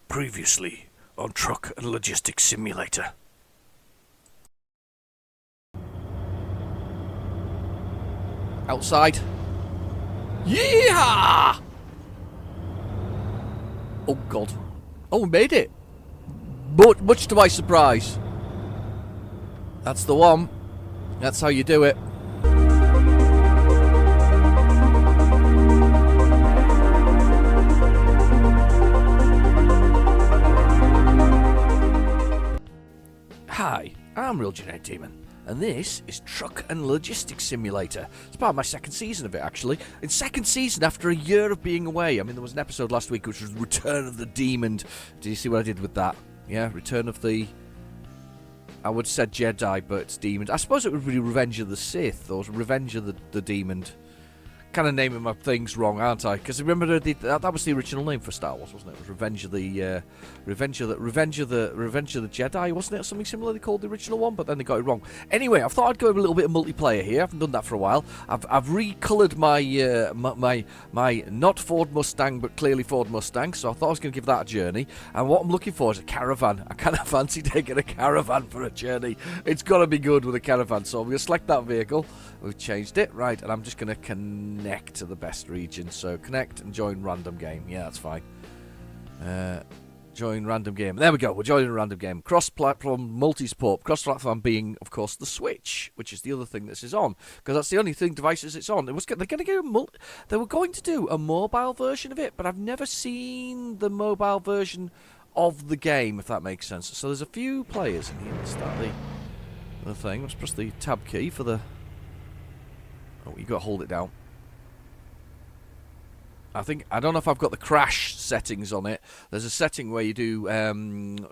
Previously on Truck and Logistics Simulator. Outside. Yeehaw! Oh god. Oh, we made it. But much to my surprise. That's the one. That's how you do it. Hi, I'm Real Genetic Demon, and this is Truck and Logistics Simulator. It's part of my second season of it, actually. It's second season after a year of being away. I mean, there was an episode last week which was Return of the Demon. Did you see what I did with that? Yeah, Return of the... I would have said Jedi, but it's Demon. I suppose it would be Revenge of the Sith, or Revenge of the Demon. Kind of naming my things wrong, aren't I? Because remember that was the original name for Star Wars, wasn't it? It was Revenge of the Jedi, wasn't it? Or something similar they called the original one, but then they got it wrong. Anyway, I thought I'd go over a little bit of multiplayer here. I haven't done that for a while. I've recoloured my my not Ford Mustang, but clearly Ford Mustang. So I thought I was going to give that a journey. And what I'm looking for is a caravan. I kind of fancy taking a caravan for a journey. It's got to be good with a caravan. So I'm going to select that vehicle. We've changed it, right? And I'm just going to connect to the best region. So connect and join random game. Yeah, that's fine. Join random game. There we go. We're joining a random game. Cross-platform multi-support. Cross-platform being, of course, the Switch, which is the other thing this is on, because that's the only devices it's on. They're going to they were going to do a mobile version of it, but I've never seen the mobile version of the game, if that makes sense. So there's a few players in here. Let's start the thing. Let's press the tab key for the... Oh, you got to hold it down. I don't know if I've got the crash settings on it. There's a setting where you do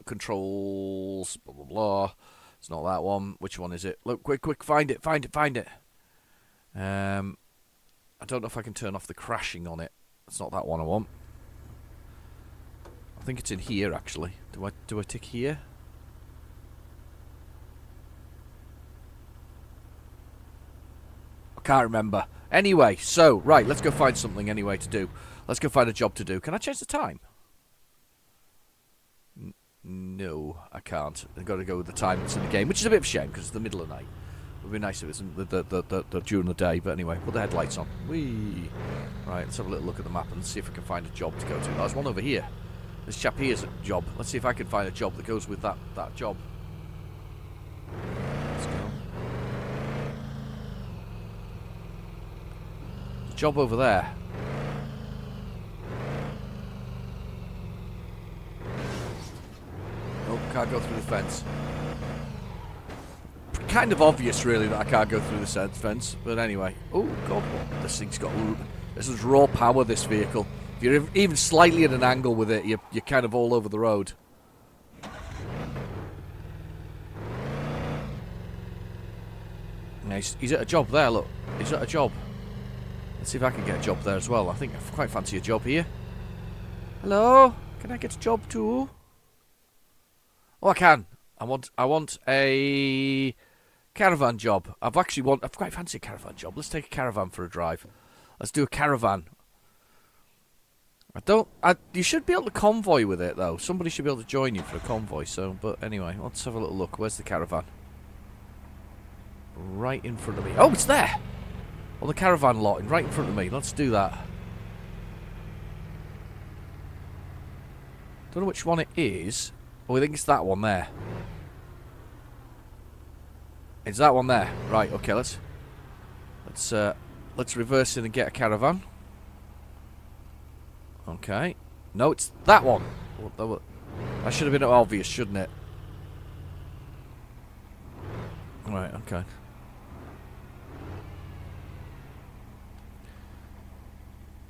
controls, blah, blah, blah. It's not that one. Which one is it? Look, quick, find it. I don't know if I can turn off the crashing on it. It's not that one I want. I think it's in here, actually. Do I tick here? I can't remember. Anyway, so, right, let's go find something anyway to do. Let's go find a job to do. Can I change the time? No, I can't. I've got to go with the time that's in the game, which is a bit of a shame because it's the middle of the night. It would be nice if it was during the day, but anyway, put the headlights on. Whee! Right, let's have a little look at the map and see if I can find a job to go to. Oh, there's one over here. This chap here's a job. Let's see if I can find a job that goes with that job. Let's go. Job over there. Oh, can't go through the fence. Kind of obvious, really, that I can't go through the fence. But anyway. Oh, God. This thing's got... This is raw power, this vehicle. If you're even slightly at an angle with it, you're kind of all over the road. Nice. He's at a job there, look. He's at a job. Let's see if I can get a job there as well. I think I quite fancy a job here. Hello? Can I get a job too? Oh, I can. I want a caravan job. I quite fancy a caravan job. Let's take a caravan for a drive. Let's do a caravan. You should be able to convoy with it, though. Somebody should be able to join you for a convoy, but anyway, let's have a little look. Where's the caravan? Right in front of me. Oh, it's there! On the caravan lot, right in front of me. Let's do that. Don't know which one it is. Oh, I think it's that one there. It's that one there. Right, okay, let's reverse in and get a caravan. Okay. No, it's that one. That should have been obvious, shouldn't it? Right, okay.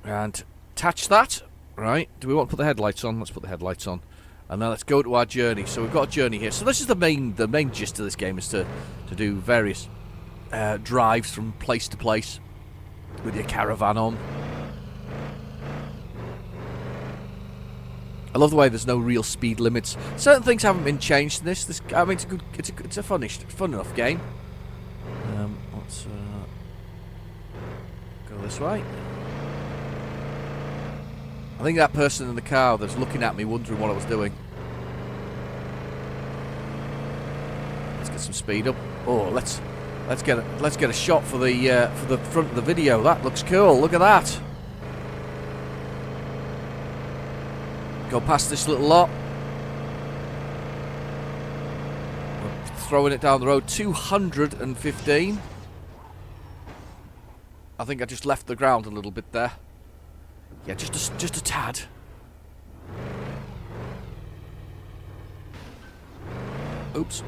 And attach that. Right. Do we want to put the headlights on? Let's put the headlights on. And then let's go to our journey. So we've got a journey here. So this is the main gist of this game, is to do various drives from place to place with your caravan on. I love the way there's no real speed limits. Certain things haven't been changed in this. I mean, it's a fun enough game. Let's go this way. I think that person in the car that's looking at me wondering what I was doing. Let's get some speed up. Oh, let's get a shot for the front of the video. That looks cool. Look at that. Go past this little lot. We're throwing it down the road. 215. I think I just left the ground a little bit there. Yeah, just a tad. Oops.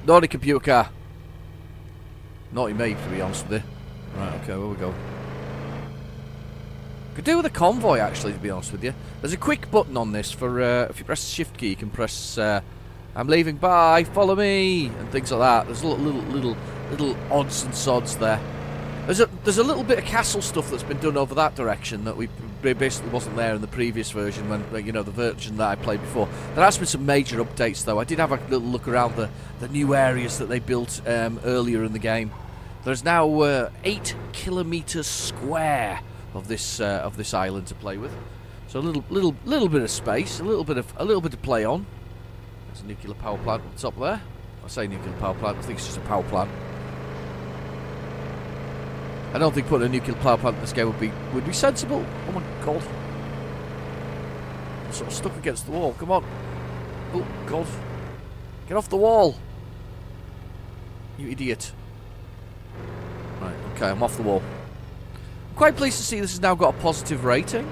Naughty computer car. Naughty me, to be honest with you. Right, okay, where we go? Could do with a convoy, actually, to be honest with you. There's a quick button on this for, if you press the shift key, you can press, I'm leaving, bye, follow me, and things like that. There's little odds and sods there. There's a little bit of castle stuff that's been done over that direction that we basically wasn't there in the previous version, when, you know, the version that I played before. There has been some major updates, though. I did have a little look around the new areas that they built earlier in the game. There's now 8 kilometers square of this island to play with, so a little bit of space, a little bit of play on. There's a nuclear power plant on top there. I say nuclear power plant, I think it's just a power plant. I don't think putting a nuclear power plant in this game would be sensible. Oh my god! I'm sort of stuck against the wall. Come on! Oh god! Get off the wall! You idiot! Right, okay, I'm off the wall. I'm quite pleased to see this has now got a positive rating.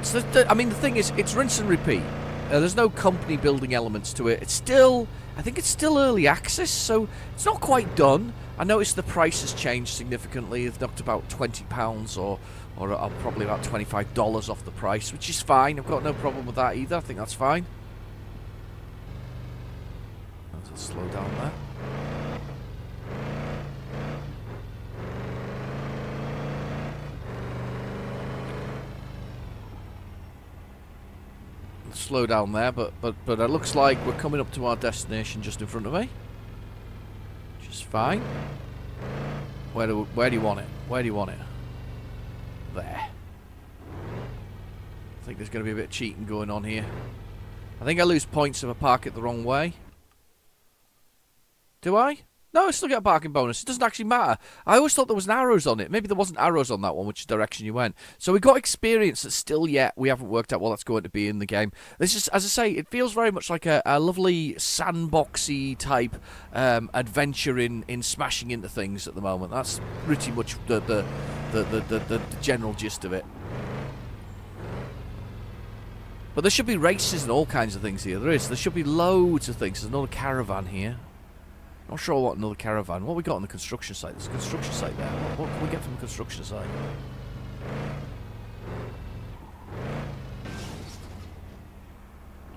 So I mean, the thing is, it's rinse and repeat. There's no company building elements to it. It's still, I think it's still early access, so it's not quite done. I noticed the price has changed significantly. It's knocked about £20 or probably about $25 off the price, which is fine. I've got no problem with that either. I think that's fine. Let's slow down there. Slow down there, but it looks like we're coming up to our destination just in front of me. Just fine. Where do you want it? Where do you want it? There. I think there's going to be a bit of cheating going on here. I think I lose points if I park it the wrong way. Do I? No, I still get a parking bonus. It doesn't actually matter. I always thought there was arrows on it. Maybe there wasn't arrows on that one, which direction you went. So we got experience that still yet we haven't worked out what that's going to be in the game. This is, as I say, it feels very much like a lovely sandboxy type adventure in smashing into things at the moment. That's pretty much the general gist of it. But there should be races and all kinds of things here. There should be loads of things. There's another caravan here. Not sure what another caravan. What we got on the construction site? There's a construction site there. What can we get from the construction site?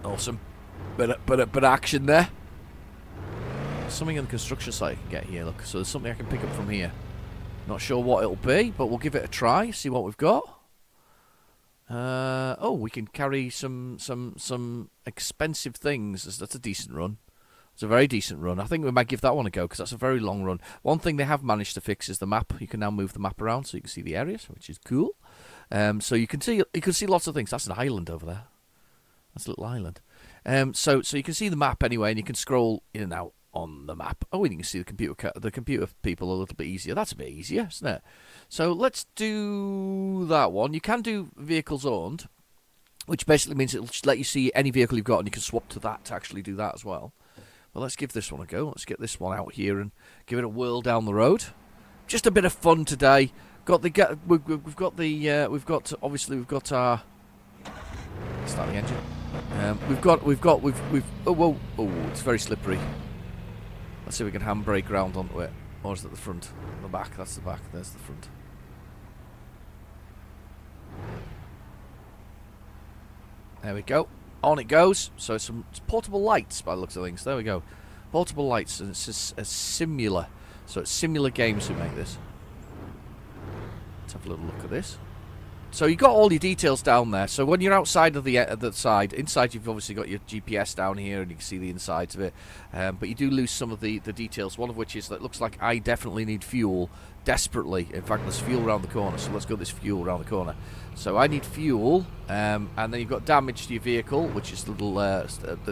Awesome. Bit of action there. There's something on the construction site I can get here. Look, so there's something I can pick up from here. Not sure what it'll be, but we'll give it a try. See what we've got. Oh, we can carry some expensive things. That's a decent run. It's a very decent run. I think we might give that one a go because that's a very long run. One thing they have managed to fix is the map. You can now move the map around so you can see the areas, which is cool. So you can see lots of things. That's an island over there. That's a little island. So you can see the map anyway, and you can scroll in and out on the map. Oh, and you can see the computer people a little bit easier. That's a bit easier, isn't it? So let's do that one. You can do vehicles owned, which basically means it'll just let you see any vehicle you've got, and you can swap to that to actually do that as well. Well, let's give this one a go. Let's get this one out here and give it a whirl down the road. Just a bit of fun today. We've got our start the engine. Oh, it's very slippery. Let's see if we can handbrake round onto it. Or is it the front? The back. That's the back. There's the front. There we go. On it goes. So it's portable lights by the looks of things. There we go. Portable lights, and it's a Simula. So it's Simula Games who make this. Let's have a little look at this. So you've got all your details down there. So when you're outside of the side, inside you've obviously got your GPS down here, and you can see the insides of it. But you do lose some of the details. One of which is that it looks like I definitely need fuel. desperately. In fact, there's fuel around the corner, so let's go this fuel around the corner. So I need fuel, and then you've got damage to your vehicle, which is a little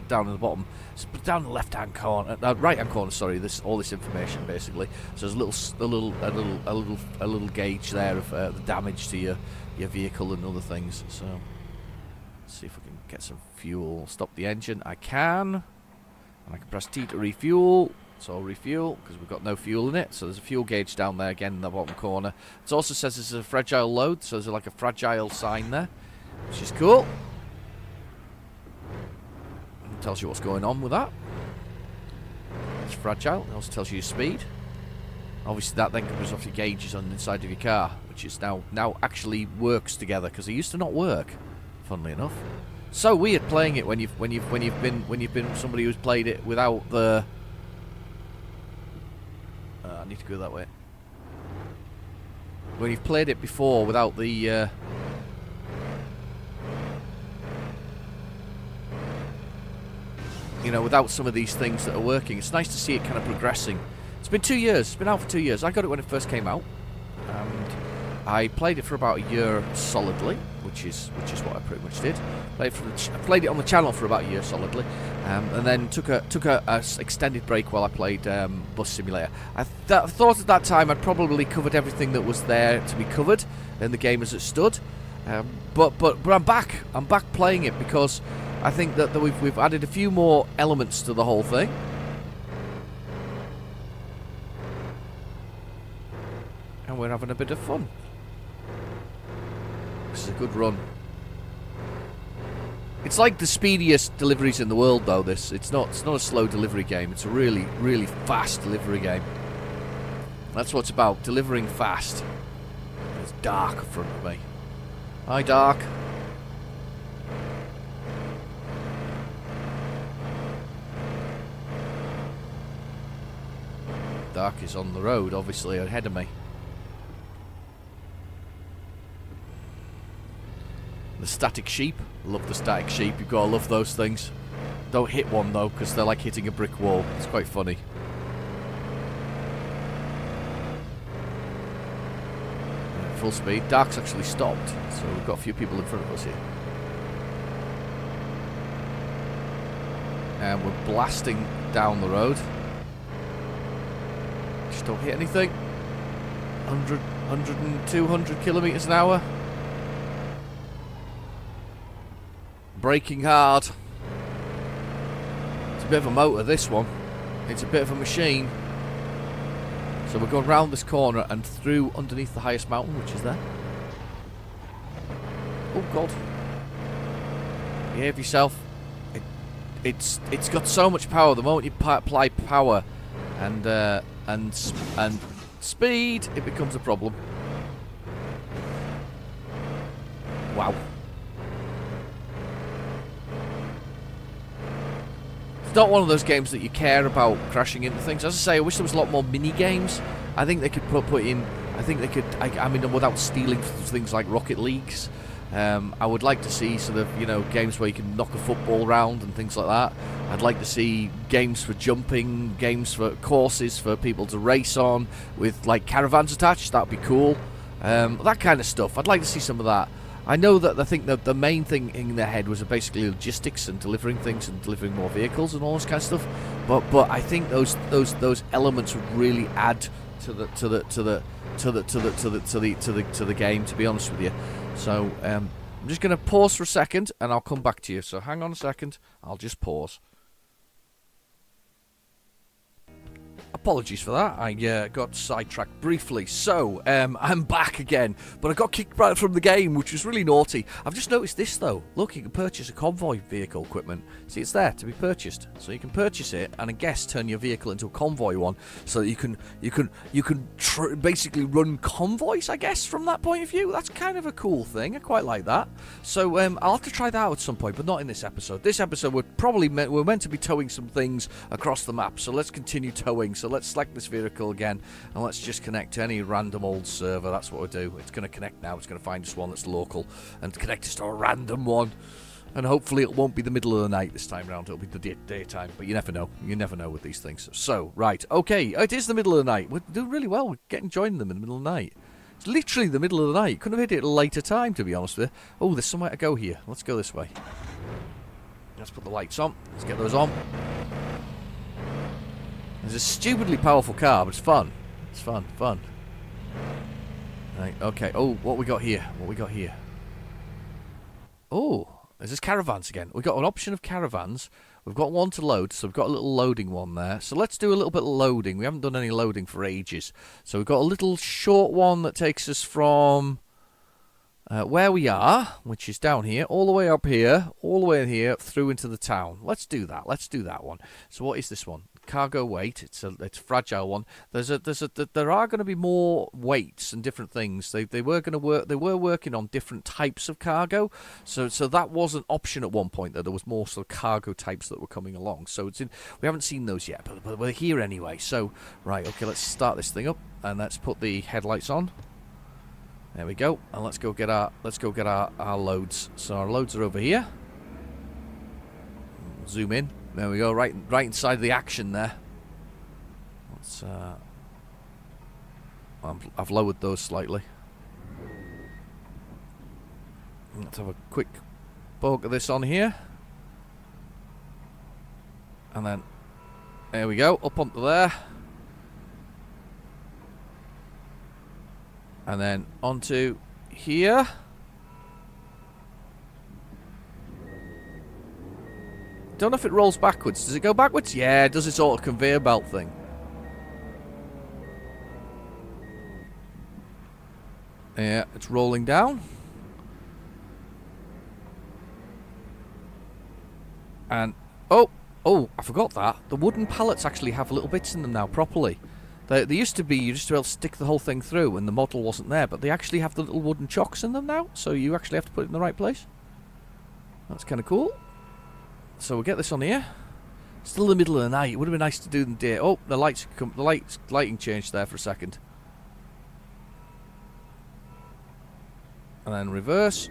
down in the bottom, down the left-hand corner, right-hand corner. Sorry, all this information basically. So there's a little gauge there of the damage to your vehicle and other things. So let's see if we can get some fuel. Stop the engine. I can, and I can press T to refuel. So I'll refuel, because we've got no fuel in it. So there's a fuel gauge down there again in the bottom corner. It also says it's a fragile load, so there's like a fragile sign there, which is cool. It tells you what's going on with that. It's fragile. It also tells you your speed. Obviously that then covers off your gauges on the inside of your car, which is now actually works together, because it used to not work, funnily enough. So weird playing it when you've been somebody who's played it without the... I need to go that way. When you've played it before without the you know, without some of these things that are working, it's nice to see it kind of progressing. It's been 2 years. It's been out for 2 years. I got it when it first came out, and I played it for about a year solidly, which is what I pretty much did. Played it on the channel for about a year solidly, and then took a extended break while I played Bus Simulator. I thought at that time I'd probably covered everything that was there to be covered in the game as it stood, but I'm back. I'm back playing it because I think that we've added a few more elements to the whole thing. And we're having a bit of fun. This is a good run. It's like the speediest deliveries in the world, though. It's not a slow delivery game. It's a really, really fast delivery game. That's what it's about, delivering fast. It's dark in front of me. Hi, Dark. Dark is on the road, obviously, ahead of me. The static sheep. Love the static sheep. You've got to love those things. Don't hit one, though, because they're like hitting a brick wall. It's quite funny. Full speed. Dark's actually stopped, so we've got a few people in front of us here. And we're blasting down the road. Just don't hit anything. 100 and 200 kilometers an hour. Braking hard. It's a bit of a motor, this one. It's a bit of a machine. So we're going round this corner and through underneath the highest mountain, which is there. Oh God! Behave yourself. It's got so much power. The moment you apply power and speed, it becomes a problem. Wow. Not one of those games that you care about crashing into things. As I say, I wish there was a lot more mini games. I think they could put in. I think they could. I mean, without stealing things like Rocket Leagues, I would like to see sort of, you know, games where you can knock a football round and things like that. I'd like to see games for jumping, games for courses for people to race on with like caravans attached. That'd be cool. That kind of stuff. I'd like to see some of that. I know that I think that the main thing in their head was basically logistics and delivering things and delivering more vehicles and all this kind of stuff. But I think those elements would really add to the game, to be honest with you. So I'm just going to pause for a second and I'll come back to you. So hang on a second. I'll just pause. Apologies for that, I got sidetracked briefly. So, I'm back again, but I got kicked right from the game, which was really naughty. I've just noticed this though. Look, you can purchase a Convoy vehicle equipment. See, it's there to be purchased. So you can purchase it, and I guess turn your vehicle into a Convoy one, so that you can basically run convoys, I guess, from that point of view. That's kind of a cool thing. I quite like that. So, I'll have to try that out at some point, but not in this episode. This episode, we're meant to be towing some things across the map, so let's continue towing. So let's select this vehicle again, and let's just connect to any random old server. That's what we do. It's going to connect now. It's going to find us one that's local and connect us to a random one. And hopefully it won't be the middle of the night this time around. It'll be the daytime. But you never know. You never know with these things. So, right. Okay. It is the middle of the night. We're doing really well. We're getting joining them in the middle of the night. It's literally the middle of the night. Couldn't have hit it at a later time, to be honest with you. Oh, there's somewhere to go here. Let's go this way. Let's put the lights on. Let's get those on. It's a stupidly powerful car, but it's fun. It's fun. Right, okay. Oh, what we got here? Oh, is this Caravans again? We've got an option of Caravans. We've got one to load, so we've got a little loading one there. So let's do a little bit of loading. We haven't done any loading for ages. So we've got a little short one that takes us from where we are, which is down here, all the way up here, all the way here, through into the town. Let's do that. Let's do that one. So what is this one? Cargo weight. It's a fragile one. There are going to be more weights and different things. They were going to work. They were working on different types of cargo. So that was an option at one point. That there was more sort of cargo types that were coming along. So it's in. We haven't seen those yet, but we're here anyway. So right, okay. Let's start this thing up and let's put the headlights on. There we go. And let's go get our loads. So our loads are over here. Zoom in. There we go, right inside the action there. Let's, I've lowered those slightly. Let's have a quick poke of this on here. And then, there we go, up onto there. And then onto here. Don't know if it rolls backwards. Does it go backwards? Yeah, it does this sort of conveyor belt thing. Yeah, it's rolling down. And, oh, I forgot that. The wooden pallets actually have little bits in them now, properly. They used to be, you just be able to stick the whole thing through and the model wasn't there, but they actually have the little wooden chocks in them now, so you actually have to put it in the right place. That's kind of cool. So we'll get this on here. Still the middle of the night. It would have been nice to do in the day. Oh, the lighting changed there for a second. And then reverse.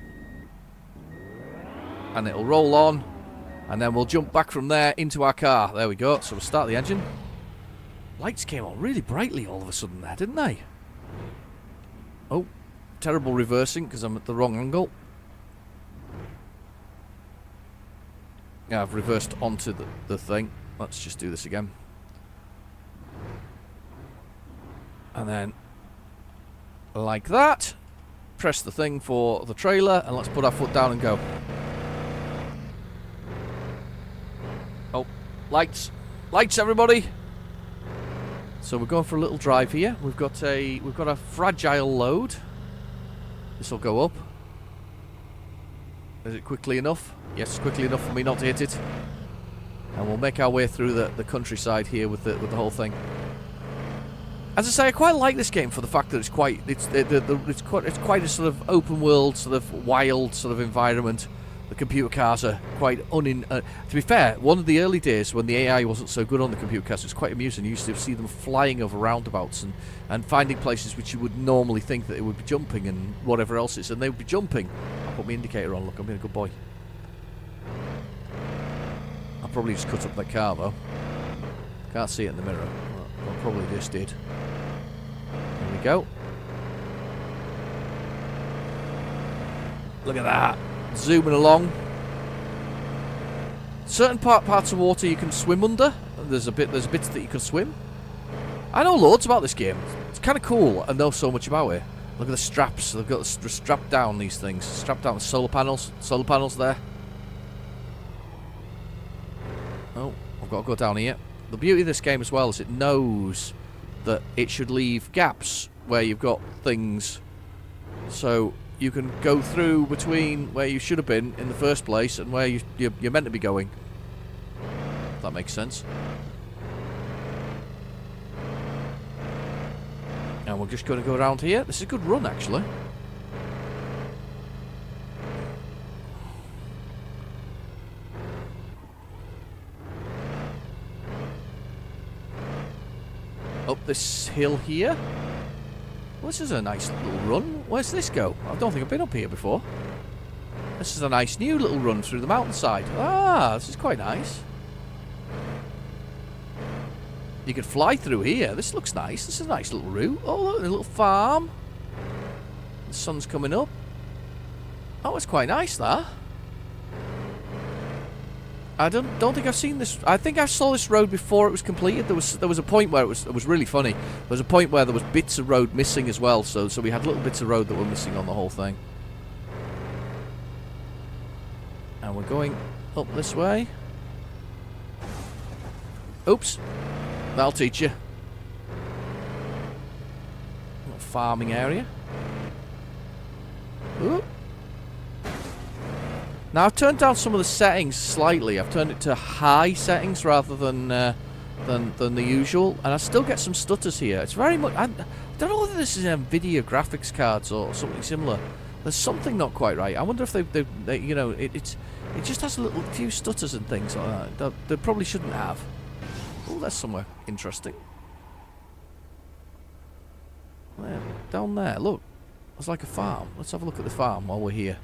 And it'll roll on. And then we'll jump back from there into our car. There we go. So we'll start the engine. Lights came on really brightly all of a sudden there, didn't they? Oh, terrible reversing because I'm at the wrong angle. Yeah, I've reversed onto the thing. Let's just do this again. And then, like that, press the thing for the trailer, and let's put our foot down and go. Oh, lights. Lights, everybody! So we're going for a little drive here. We've got a fragile load. This will go up. Is it quickly enough? Yes, quickly enough for me not to hit it. And we'll make our way through the countryside here with the whole thing. As I say, I quite like this game for the fact that it's quite a sort of open world, sort of wild sort of environment. The computer cars are quite to be fair, one of the early days when the AI wasn't so good on the computer cars, it was quite amusing. You used to see them flying over roundabouts and finding places which you would normally think that it would be jumping and whatever else it's, and they would be jumping. I'll put my indicator on. Look, I'm being a good boy. I'll probably just cut up that car though. Can't see it in the mirror. Well, I probably just did. There we go. Look at that. Zooming along. Certain parts of water you can swim under. There's bits that you can swim. I know loads about this game. It's kind of cool. I know so much about it. Look at the straps. They've got strapped down these things. Strapped down the solar panels. Solar panels there. Oh, I've got to go down here. The beauty of this game as well is it knows that it should leave gaps where you've got things. So you can go through between where you should have been in the first place and where you're meant to be going. If that makes sense. And we're just going to go around here. This is a good run, actually. Up this hill here. Well, this is a nice little run. Where's this go? I don't think I've been up here before. This is a nice new little run through the mountainside. Ah, this is quite nice. You could fly through here. This looks nice. This is a nice little route. Oh, look, a little farm. The sun's coming up. Oh, it's quite nice, that. I don't think I've seen this. I think I saw this road before it was completed. There was a point where it was really funny. There was a point where there was bits of road missing as well. So we had little bits of road that were missing on the whole thing. And we're going up this way. Oops. That'll teach you. Little farming area. Ooh. Now I've turned down some of the settings slightly. I've turned it to high settings rather than the usual, and I still get some stutters here. It's very much. I don't know whether this is NVIDIA graphics cards or something similar. There's something not quite right. I wonder if they you know, it just has a little few stutters and things like that. They probably shouldn't have. Oh, that's somewhere interesting. There, down there. Look, it's like a farm. Let's have a look at the farm while we're here.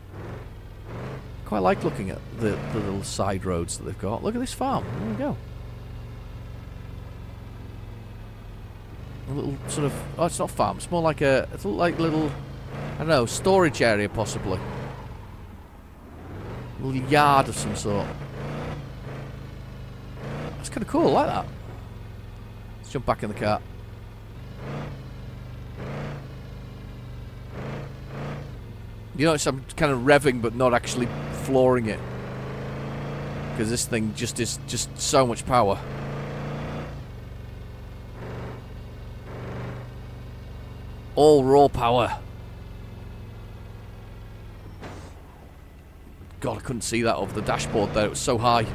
Quite like looking at the little side roads that they've got. Look at this farm. There we go. A little sort of... Oh, it's not farm. It's more like a... It's like little... I don't know, storage area possibly. A little yard of some sort. That's kind of cool. I like that. Let's jump back in the car. You notice I'm kind of revving but not actually flooring it. Because this thing just is just so much power. All raw power. God, I couldn't see that over the dashboard there. It was so high.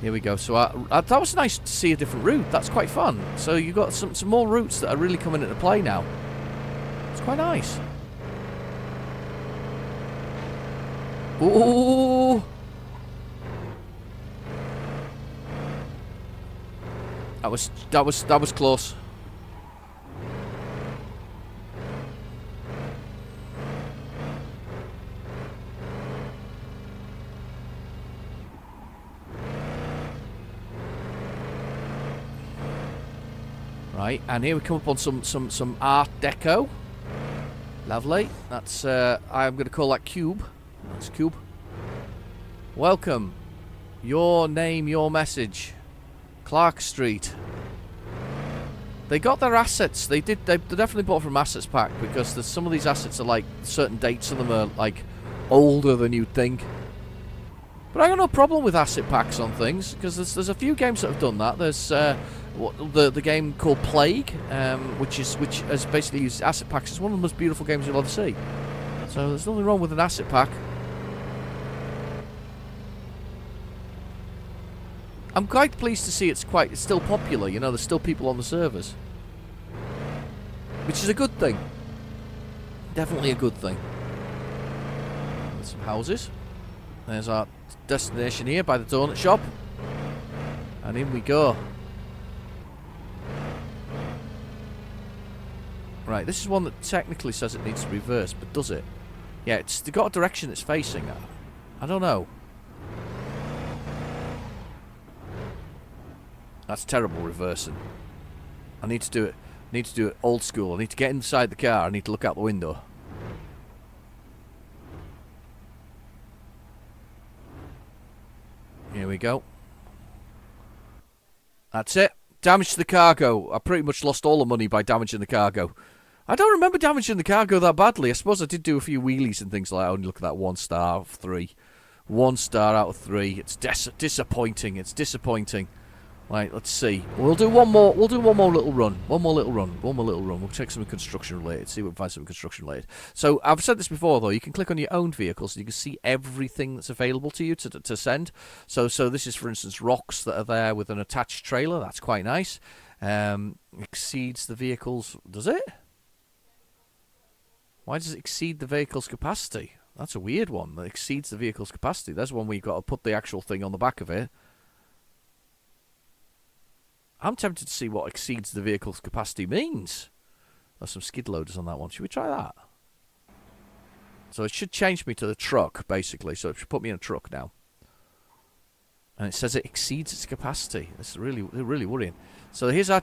Here we go. So that was nice to see a different route. That's quite fun. So you've got some more routes that are really coming into play now. It's quite nice. Ooh! That was close. Right, and here we come up on some Art Deco. Lovely. That's I'm going to call that Cube. That's Cube. Welcome. Your name, your message. Clark Street. They got their assets. They definitely bought from Assets Pack because there's some of these assets are like certain dates of them are like older than you'd think. But I got no problem with asset packs on things because there's a few games that have done that. There's the game called Plague, which has basically used asset packs. It's one of the most beautiful games you'll ever see. So there's nothing wrong with an asset pack. I'm quite pleased to see it's still popular. You know, there's still people on the servers, which is a good thing. Definitely a good thing. There's some houses. There's our destination here by the donut shop, and in we go. Right, this is one that technically says it needs to reverse, but does it? Yeah, it's got a direction it's facing. I don't know. That's terrible reversing. I need to do it. Need to do it old school. I need to get inside the car. I need to look out the window. Here we go. That's it. Damage to the cargo. I pretty much lost all the money by damaging the cargo. I don't remember damaging the cargo that badly. I suppose I did do a few wheelies and things like that. Only look at that 1 star out of 3. 1 star out of 3. It's disappointing. It's disappointing. Right, let's see. We'll do one more. We'll do one more little run. One more little run. We'll check some construction related. See if we can find some construction related. So I've said this before though. You can click on your own vehicles and you can see everything that's available to you to send. So this is for instance rocks that are there with an attached trailer. That's quite nice. Exceeds the vehicle's. Does it? Why does it exceed the vehicle's capacity? That's a weird one. That exceeds the vehicle's capacity. There's one where you've got to put the actual thing on the back of it. I'm tempted to see what exceeds the vehicle's capacity means. There's some skid loaders on that one. Should we try that? So it should change me to the truck, basically. So it should put me in a truck now. And it says it exceeds its capacity. It's really worrying. So there's our,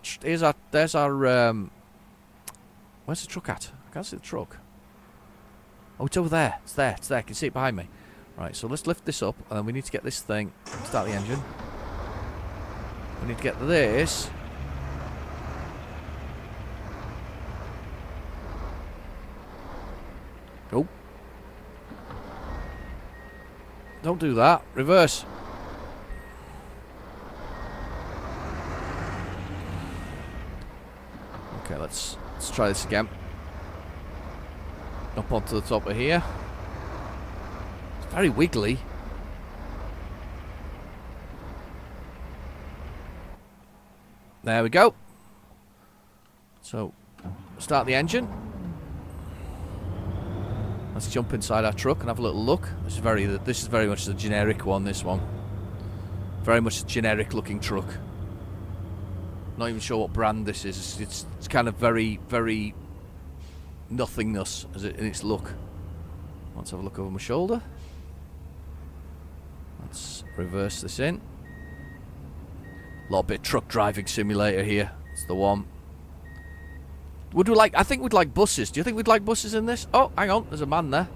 where's the truck at? I can't see the truck. Oh, it's over there. It's there. I can see it behind me. Right, so let's lift this up, and then we need to get this thing, start the engine. We need to get this. Oh. Don't do that. Reverse. Okay, let's try this again. Up onto the top of here. It's very wiggly. There we go. So, start the engine. Let's jump inside our truck and have a little look. This is very much the generic one, this one. Very much a generic looking truck. Not even sure what brand this is. It's kind of very, very nothingness in its look. Let's have a look over my shoulder. Let's reverse this in. A little bit truck driving simulator here. It's the one. Would we like? I think we'd like buses. Do you think we'd like buses in this? Oh, hang on. There's a man there.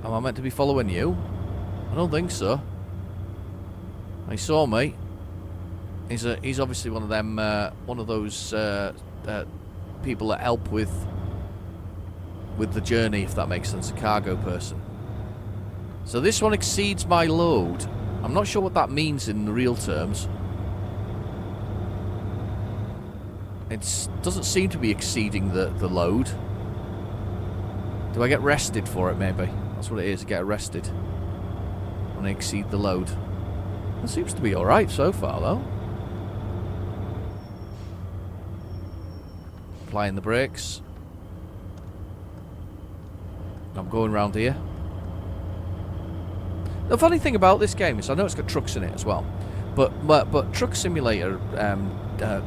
Am I meant to be following you? I don't think so. He saw me. He's obviously one of them. One of those people that help with the journey, if that makes sense. A cargo person. So this one exceeds my load. I'm not sure what that means in real terms. It doesn't seem to be exceeding the load. Do I get arrested for it, maybe? That's what it is, I get arrested when I exceed the load. It seems to be alright so far, though. Applying the brakes. I'm going round here. The funny thing about this game is I know it's got trucks in it as well. But Truck Simulator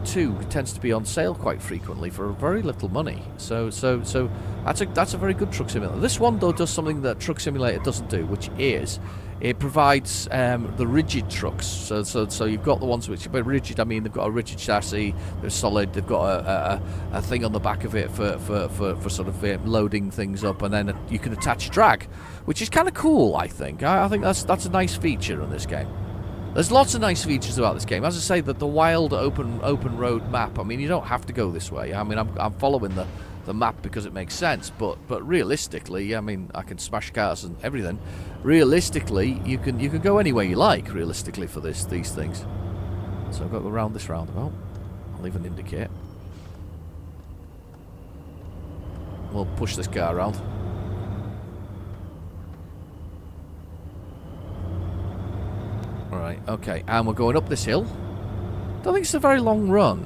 2 tends to be on sale quite frequently for very little money. So that's a very good Truck Simulator. This one though does something that Truck Simulator doesn't do, which is it provides the rigid trucks. So you've got the ones which are very rigid. I mean, they've got a rigid chassis. They're solid. They've got a thing on the back of it for sort of loading things up, and then you can attach drag, which is kind of cool. I think that's a nice feature in this game. There's lots of nice features about this game. As I say, that the wild open road map. I mean, you don't have to go this way. I mean, I'm following the map because it makes sense. But realistically, I mean, I can smash cars and everything. Realistically, you can go anywhere you like. Realistically, for these things. So I've got to go around this roundabout. I'll even indicate. We'll push this car around. Alright, okay, and we're going up this hill. Don't think it's a very long run.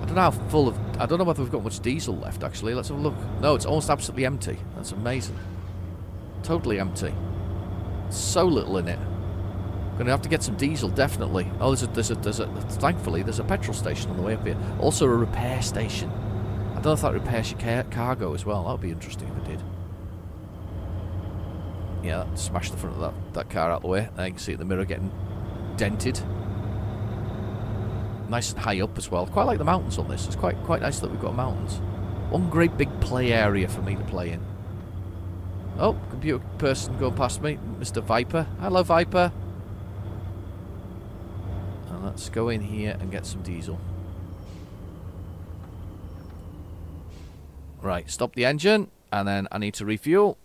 I don't know how full of... I don't know whether we've got much diesel left, actually. Let's have a look. No, it's almost absolutely empty. That's amazing. Totally empty. So little in it. Gonna have to get some diesel, definitely. Oh, there's a thankfully, there's a petrol station on the way up here. Also a repair station. I don't know if that repairs your cargo as well. That would be interesting if it did. Yeah, smash the front of that car out the way. There you can see it in the mirror getting dented. Nice and high up as well. Quite like the mountains on this. It's quite nice that we've got mountains. One great big play area for me to play in. Oh, computer person going past me. Mr. Viper. Hello, Viper. And let's go in here and get some diesel. Right, stop the engine. And then I need to refuel.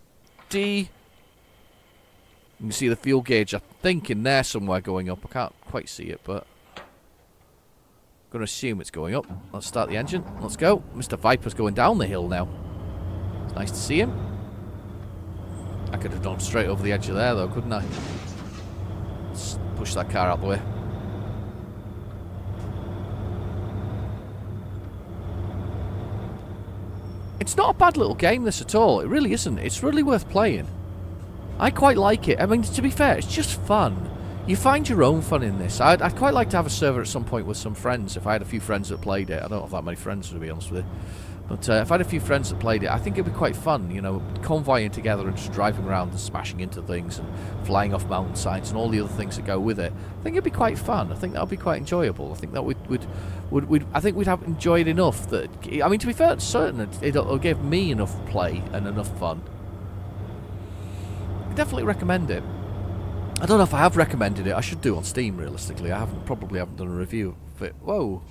D. You can see the fuel gauge, I think, in there somewhere going up. I can't quite see it, but I'm going to assume it's going up. Let's start the engine. Let's go. Mr. Viper's going down the hill now. It's nice to see him. I could have gone straight over the edge of there, though, couldn't I? Let's push that car out the way. It's not a bad little game, this, at all. It really isn't. It's really worth playing. I quite like it. I mean, to be fair, it's just fun. You find your own fun in this. I'd quite like to have a server at some point with some friends, if I had a few friends that played it. I don't have that many friends, to be honest with you. But I've had a few friends that played it. I think it'd be quite fun, you know, convoying together and just driving around and smashing into things and flying off mountainsides and all the other things that go with it. I think it'd be quite fun. I think that would be quite enjoyable. I think that we'd have enjoyed enough that, I mean, to be fair, certain it'll give me enough play and enough fun. I definitely recommend it. I don't know if I have recommended it. I should do on Steam, realistically. I probably haven't done a review of it. Whoa.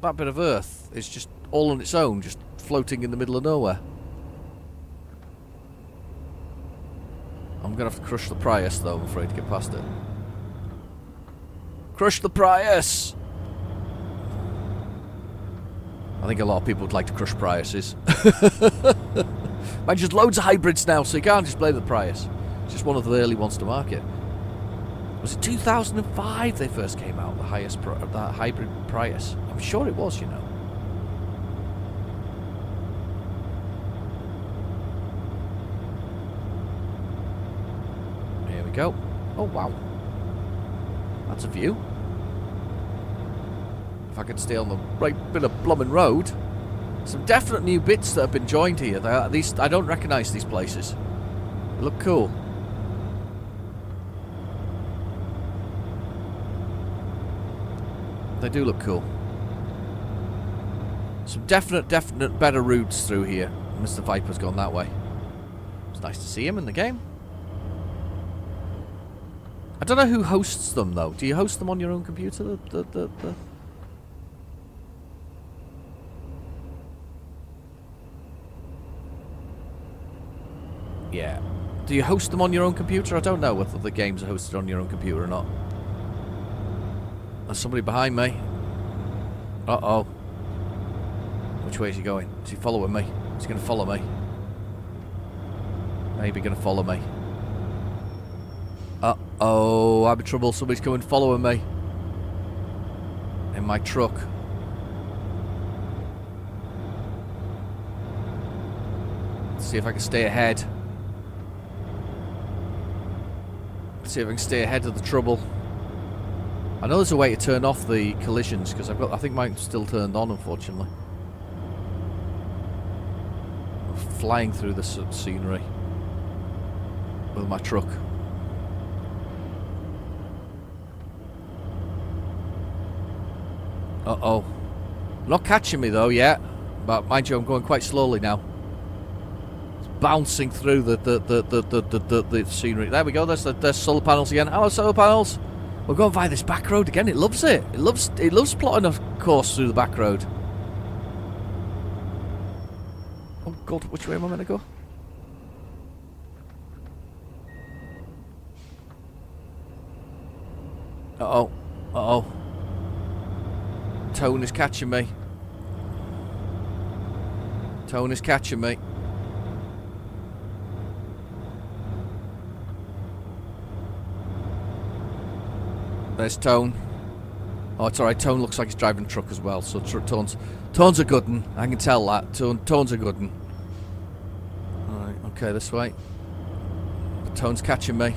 That bit of Earth is just all on its own, just floating in the middle of nowhere. I'm going to have to crush the Prius, though, I'm afraid, to get past it. Crush the Prius! I think a lot of people would like to crush Priuses. Man, just loads of hybrids now, so you can't just blame the Prius. It's just one of the early ones to market. Was it 2005 they first came out, the that hybrid Prius? I'm sure it was, you know. Here we go. Oh, wow. That's a view. If I could stay on the right bit of blooming road. Some definite new bits that have been joined here. I don't recognise these places. They look cool. They do look cool. Some definite better routes through here. Mr. Viper's gone that way. It's nice to see him in the game. I don't know who hosts them, though. Do you host them on your own computer? Yeah. Do you host them on your own computer? I don't know whether the games are hosted on your own computer or not. There's somebody behind me. Uh-oh. Which way is he going? Is he following me? Is he going to follow me? Maybe going to follow me. Uh-oh, I'm in trouble. Somebody's coming following me. In my truck. Let's see if I can stay ahead. Let's see if I can stay ahead of the trouble. I know there's a way to turn off the collisions, because I think mine's still turned on, unfortunately. I'm flying through the scenery with my truck. Uh-oh. Not catching me, though, yet. But mind you, I'm going quite slowly now. It's bouncing through the scenery. There we go, there's solar panels again. Hello, solar panels. We're going via this back road again. It loves it. It loves plotting a course through the back road. Oh God, which way am I meant to go? Uh-oh. Uh-oh. Tone is catching me. Tone is catching me. There's Tone. Oh, it's alright. Tone looks like he's driving a truck as well. So Tone's a good one. I can tell that. Tone's a good one. Alright, okay, this way. Tone's catching me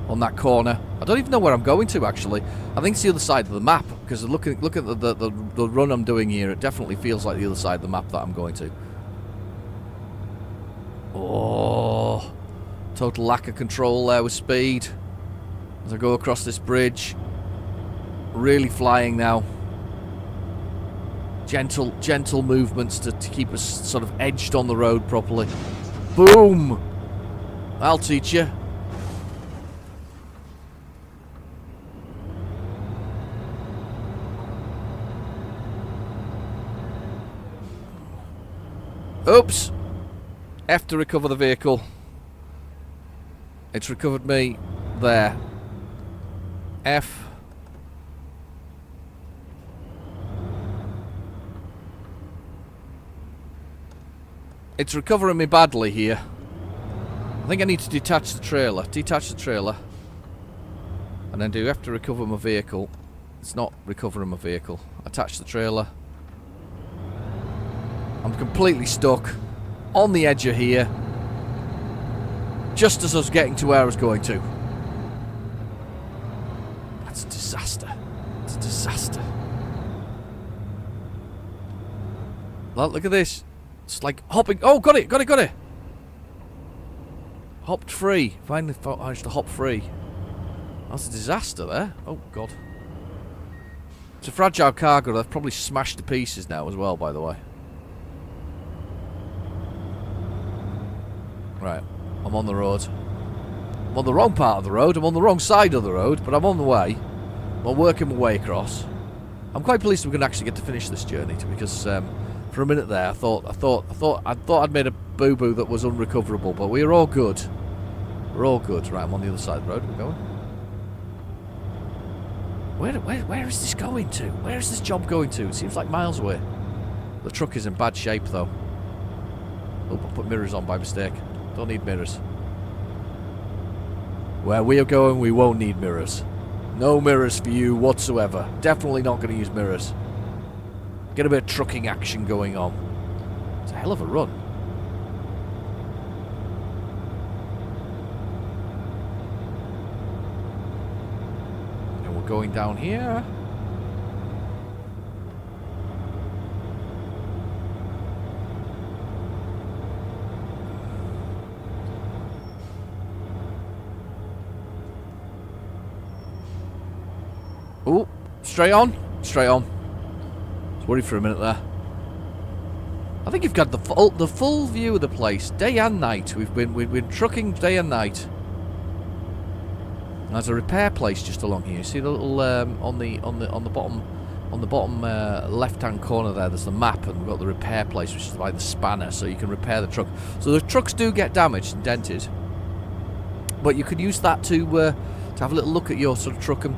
on that corner. I don't even know where I'm going to, actually. I think it's the other side of the map, because look at the run I'm doing here. It definitely feels like the other side of the map that I'm going to. Oh, total lack of control there with speed as I go across this bridge. Really flying now. Gentle movements to keep us sort of edged on the road properly. Boom! I'll teach you. Oops! F to recover the vehicle. It's recovered me there. F. It's recovering me badly here. I think I need to detach the trailer. Detach the trailer. And then do F to recover my vehicle. It's not recovering my vehicle. Attach the trailer. I'm completely stuck on the edge of here, just as I was getting to where I was going to. That's a disaster. It's a disaster. Look at this. It's like hopping. Oh, got it. Hopped free. Finally managed to hop free. That's a disaster there. Oh, God. It's a fragile cargo. They've probably smashed to pieces now as well, by the way. Right. I'm on the road. I'm on the wrong part of the road. I'm on the wrong side of the road, but I'm on the way. I'm working my way across. I'm quite pleased we're going to actually get to finish this journey, because for a minute there, I thought I'd made a boo-boo that was unrecoverable, but we're all good. We're all good. Right, I'm on the other side of the road. We're going. Where is this going to? Where is this job going to? It seems like miles away. The truck is in bad shape, though. Oh, I put mirrors on by mistake. Don't need mirrors. Where we are going, we won't need mirrors. No mirrors for you whatsoever. Definitely not going to use mirrors. Get a bit of trucking action going on. It's a hell of a run. And we're going down here. Oh, straight on. Straight on. I was worried for a minute there. I think you've got the full view of the place, day and night. We've been trucking day and night. There's a repair place just along here. See the little on the bottom left-hand corner there. There's the map, and we've got the repair place, which is by the spanner, so you can repair the truck. So the trucks do get damaged and dented, but you could use that to have a little look at your sort of truck, and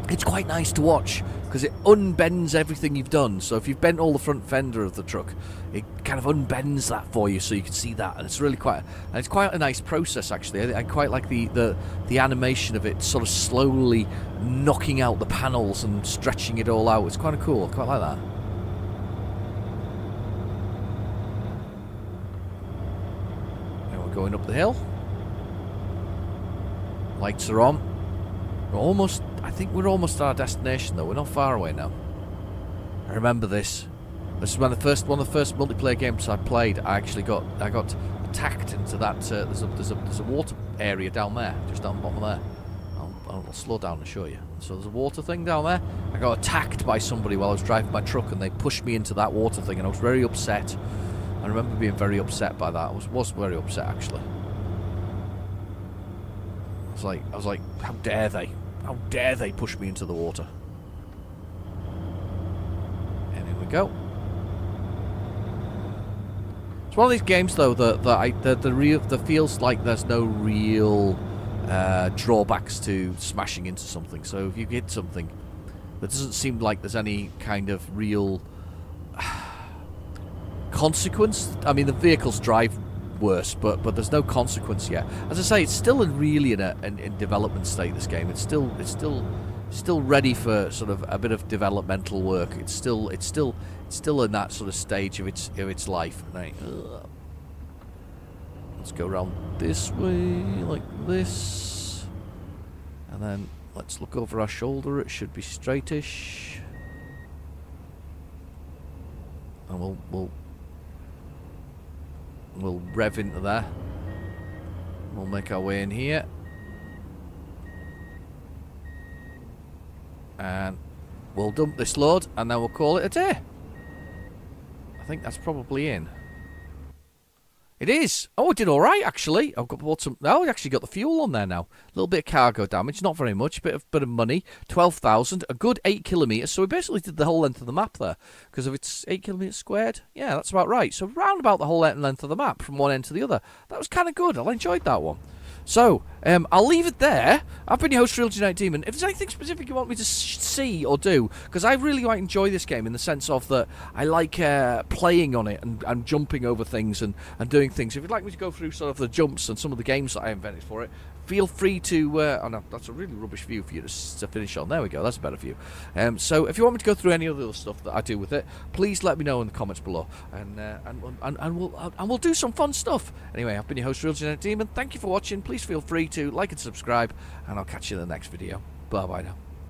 it's quite nice to watch because it unbends everything you've done. So if you've bent all the front fender of the truck, it kind of unbends that for you, so you can see that, and it's really quite a nice process actually. I quite like the animation of it, sort of slowly knocking out the panels and stretching it all out. It's kind of cool. I quite like that. Now we're going up the hill. Lights are on. I think we're almost at our destination though. We're not far away now. I remember this. This is one of the first multiplayer games I played. I got attacked into that. There's a water area down there, just down the bottom there. I'll slow down and show you. So there's a water thing down there. I got attacked by somebody while I was driving my truck, and they pushed me into that water thing, and I was very upset. I remember being very upset by that. I was very upset actually. I was like, how dare they? How dare they push me into the water? And here we go. It's one of these games, though, that feels like there's no real drawbacks to smashing into something. So if you hit something, there doesn't seem like there's any kind of real consequence. I mean, the vehicles drive worse, but there's no consequence yet. As I say, it's still really in development state. This game, it's still ready for sort of a bit of developmental work. It's still in that sort of stage of its life. Right. Let's go around this way like this, and then let's look over our shoulder. It should be straightish, and we'll rev into there. We'll make our way in here. And we'll dump this load, and then we'll call it a day. I think that's probably in. It is. Oh, it did all right actually. I've bought some. Oh, I actually got the fuel on there now. A little bit of cargo damage, not very much. Bit of money. 12,000. A good 8 kilometers. So we basically did the whole length of the map there, because if it's 8 kilometers squared, yeah, that's about right. So round about the whole length of the map from one end to the other. That was kind of good. I enjoyed that one. So, I'll leave it there. I've been your host, Real Generic Demon. If there's anything specific you want me to see or do, because I really like enjoy this game in the sense of that I like playing on it and jumping over things and doing things. If you'd like me to go through sort of the jumps and some of the games that I invented for it, feel free to... oh no, that's a really rubbish view for you to finish on. There we go, that's a better view. So if you want me to go through any of the other stuff that I do with it, please let me know in the comments below, and we'll do some fun stuff. Anyway, I've been your host, Real Generic Demon. Thank you for watching. Please feel free to like and subscribe, and I'll catch you in the next video. Bye-bye now.